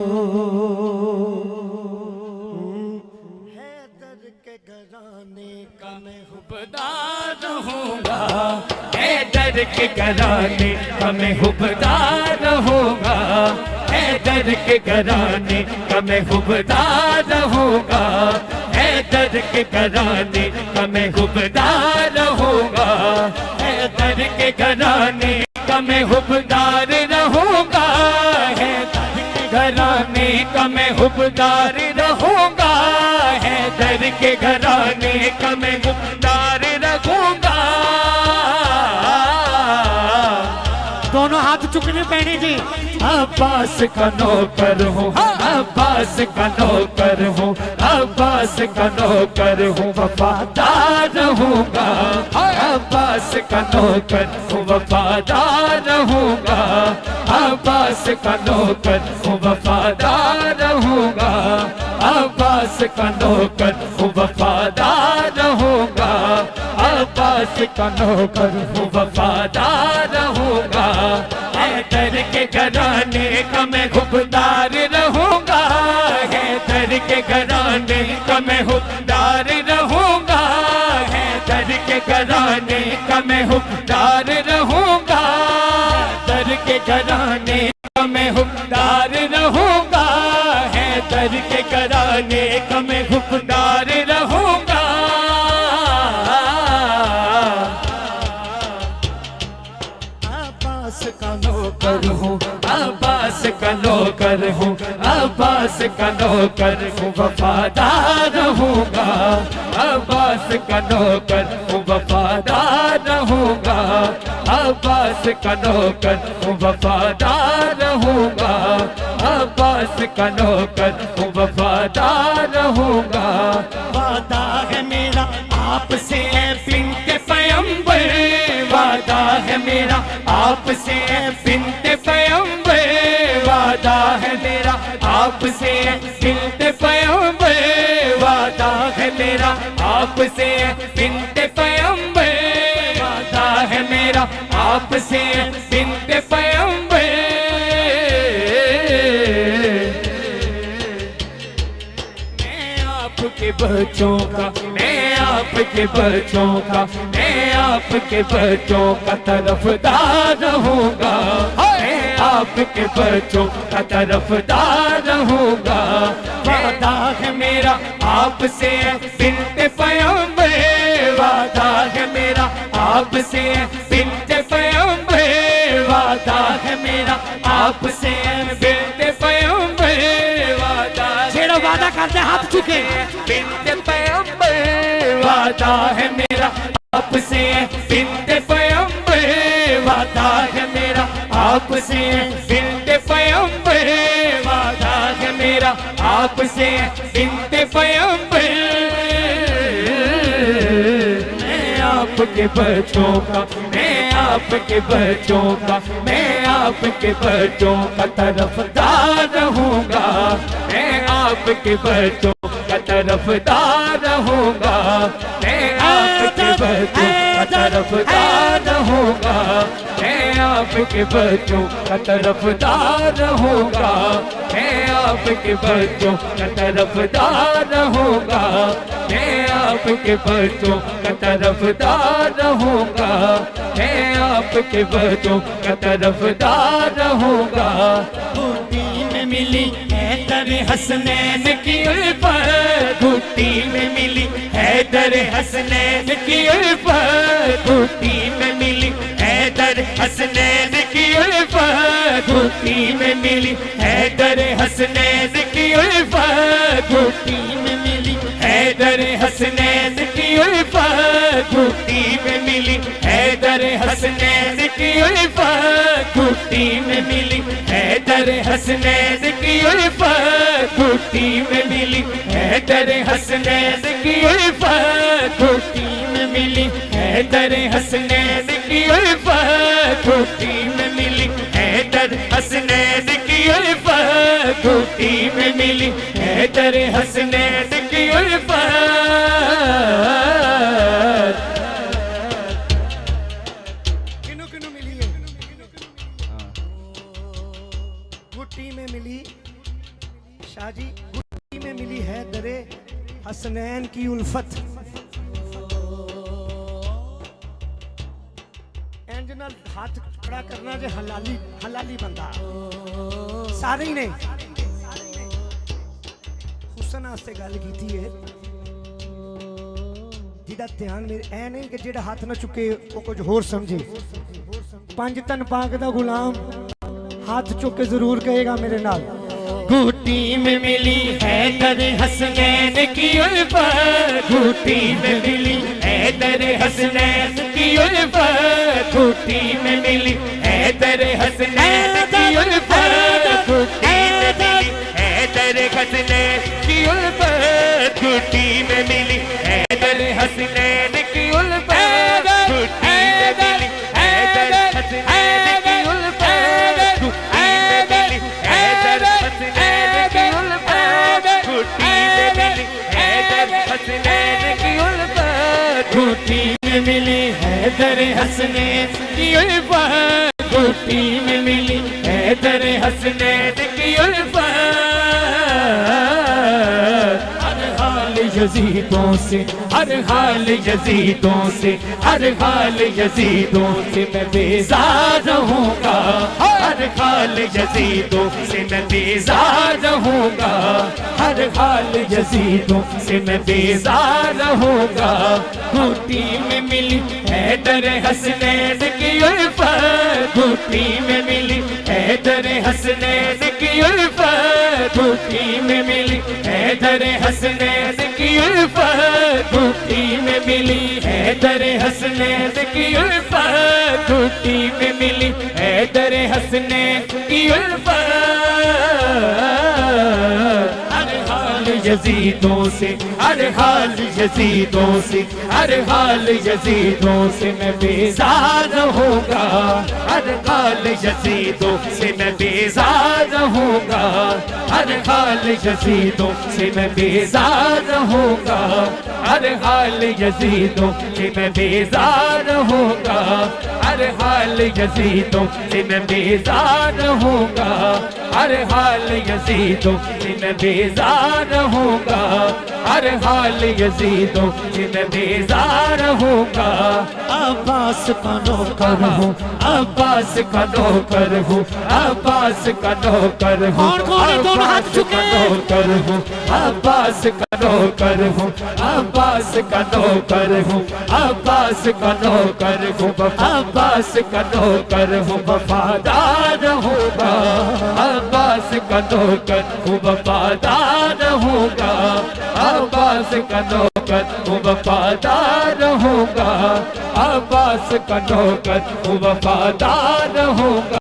हैदर के घराने का मैं हुबदार रहूंगा, हैदर के घराने का मैं हुबदार रहूंगा, हैदर के घराने का मैं हुबदार रहूंगा, हैदर के घराने का मैं हुबदार रहूंगा, हैदर के घराने का मैं हुबदार रहूंगा, हैदर के घराने का मैं हुबदार रहूंगा, हैदर के घराने का मैं हुबदार रहूंगा। दोनों हाथ चुकने पैने जी। अब्बास का नौकर हूँ, अब्बास का नौकर हूँ, अब्बास का नौकर हूँ, वफादार रहूंगा, अब्बास का नौकर हूँ, वफादार रहूंगा, अब्बास का नौकर हूँ, वफादार रहूंगा, अब्बास का नौकर हूँ, वफादार रहूंगा, अब्बास का नौकर हूँ, वफादार रहूंगा, हैदर के घराने का मैं हुबदार रहूंगा, हैदर के घराने का मैं हुबदार रहूंगा, हैदर के घराने का मैं हुबदार रहूंगा, हैदर के घराने का मैं हुबदार रहूंगा, हैदर के घराने का मैं हुबदार रहूंगा। अब्बास का नौकर हूँ, अब्बास का नौकर हूँ, अब्बास का नौकर हूँ, वफादार रहूंगा, अब्बास का नौकर हूँ, वफादार रहूंगा, अब्बास का नौकर हूँ, वफादार रहूंगा, अब्बास का नौकर हूँ, वफादार रहूंगा। वादा है मेरा आपसे बिन्ते पैगंबर, वादा है मेरा आपसे बिन्ते पैगंबर, वादा है मेरा आपसे बिन्ते पैगंबर, वादा है मेरा आपसे बिन्ते पैगंबर, वादा है मेरा आपसे बिन्ते पैगंबर। मैं आपके बच्चों का, मैं आपके बच्चों का, मैं आपके बच्चों का तरफदार रहूंगा, मैं आपके बच्चों का तरफदार रहूंगा, वादा है मेरा आपसे बिन्ते पैगंबर, वादा है मेरा आपसे बिन्ते पैगंबर, वादा है मेरा आपसे बिन्ते पैगंबर, वादा छेड़ो वादा करते हाथ चुके। बिन्ते पैगंबर, वादा है मेरा आपसे बिन्ते पैगंबर, वादा है मेरा आपसे बिन्ते पैगंबर, वादा है मेरा आपसे बिन्ते पैगंबर। मैं आपके बच्चों का, मैं आपके बच्चों का, मैं आपके बच्चों का तरफदार रहूंगा, मैं आपके बच्चों का तरफदार रहूंगा, मैं आपके बच्चों का तरफदार रहूंगा, मैं आपके बच्चों का तरफदार रहूंगा, मैं आपके बच्चों का तरफदार रहूंगा, मैं आपके बच्चों का तरफदार रहूंगा, मैं आपके बच्चों का तरफदार रहूंगा। घुट्टी में मिली हैदर हसनैन की उल्फत, घुट्टी में मिली हैदर हसनैन की उल्फत, घुट्टी में मिली हैदर हसनैन की उल्फत, घुट्टी में मिली हैदर हसनैन की उल्फत, घुट्टी में मिली हैदर हसनैन की उल्फत, घुट्टी में मिली हैदर हसनैन की उल्फत, घुट्टी में मिली हैदर हसनैन की उल्फत, घुट्टी में मिली हैदर हसनैन की उल्फत, घुट्टी में मिली हैदर हसनैन की उल्फत, घुट्टी में मिली हैदर हसनैन की उल्फत, घुट्टी में मिली हैदर हसनैन की उल्फत। किनु किनु मिली है? घुट्टी में मिली शाह जी गुट्टी में मिली है दरे हसनैन की उल्फत। इंज नाल हाथ खड़ा करना जे हलाली हलाली बंदा सारे ही नहीं हुसन आस्ते गल कीती है जिहदा ध्यान मेरे ऐ नहीं कि जिहड़ा हाथ ना चुके वो कुछ होर समझे। पंज तन पाक दा गुलाम हाथ चुक के जरूर कहेगा मेरे नाल। घूटी में मिली है दर हसनैन की उल्फत, घूटी में मिली है दर हसनैन की उल्फत, घूटी में मिली है दर हसनैन की उल्फत, घूटी में मिली है दर हसनैन की उल्फत, घूटी में मिली है दर हसनैन की उल्फत, घूटी में मिली है दर हसनैन की उल्फत, घूटी में मिली है दर हसनैन की उल्फत, घूटी में मिली है दर हसनैन की उल्फत, घूटी में मिली है दर हसनैन की उल्फत, घूटी में मिली है दर हसनैन की उल्फत। हर हाल यजीदों से, हर हाल यजीदों से, हर हाल यजीदों से मैं बेजार रहूंगा, हर हाल यजीदों से मैं बेजार रहूंगा, हर हाल यजीदों से मैं बेजार रहूंगा। घूटी में मिली है दर हसनैन की उल्फत, घूटी में मिली है दर हसनैन की उल्फत, घूटी में मिली है दर हसनैन की उल्फत, घूटी में मिली है दर हसनैन की उल्फत, घूटी में मिली है दर हसनैन की उल्फत। हर हाल यजीदों से, हर हाल यजीदों से, हर हाल यजीदों से मैं बेजार रहूंगा, हर हाल यजीदों से मैं बेजार रहूंगा, हर हाल यजीदों से मैं बेजार रहूंगा, हर हाल यजीदों से मैं बेजार रहूंगा, हर हाल यजीदों से मैं बेजार रहूंगा, हर हाल यजीदों से मैं बेजार रहूंगा, हर हाल यजीदों से मैं बेजार रहूंगा। अब्बास का नौकर हूँ, अब्बास का नौकर हूँ, अब्बास का नौकर हूँ, कौन कौन है दोनों हाथ चुके? नौकर हूँ, अब्बास का नौकर हूँ, अब्बास का नौकर हूँ, अब्बास का नौकर हूँ, अब्बास का नौकर हूँ, वफादार रहूंगा, अब्बास का नौकर हूँ, वफादार रहूंगा, अब्बास का नौकर हूँ, वफादार रहूंगा, अब्बास का नौकर हूँ, वफादार रहूंगा।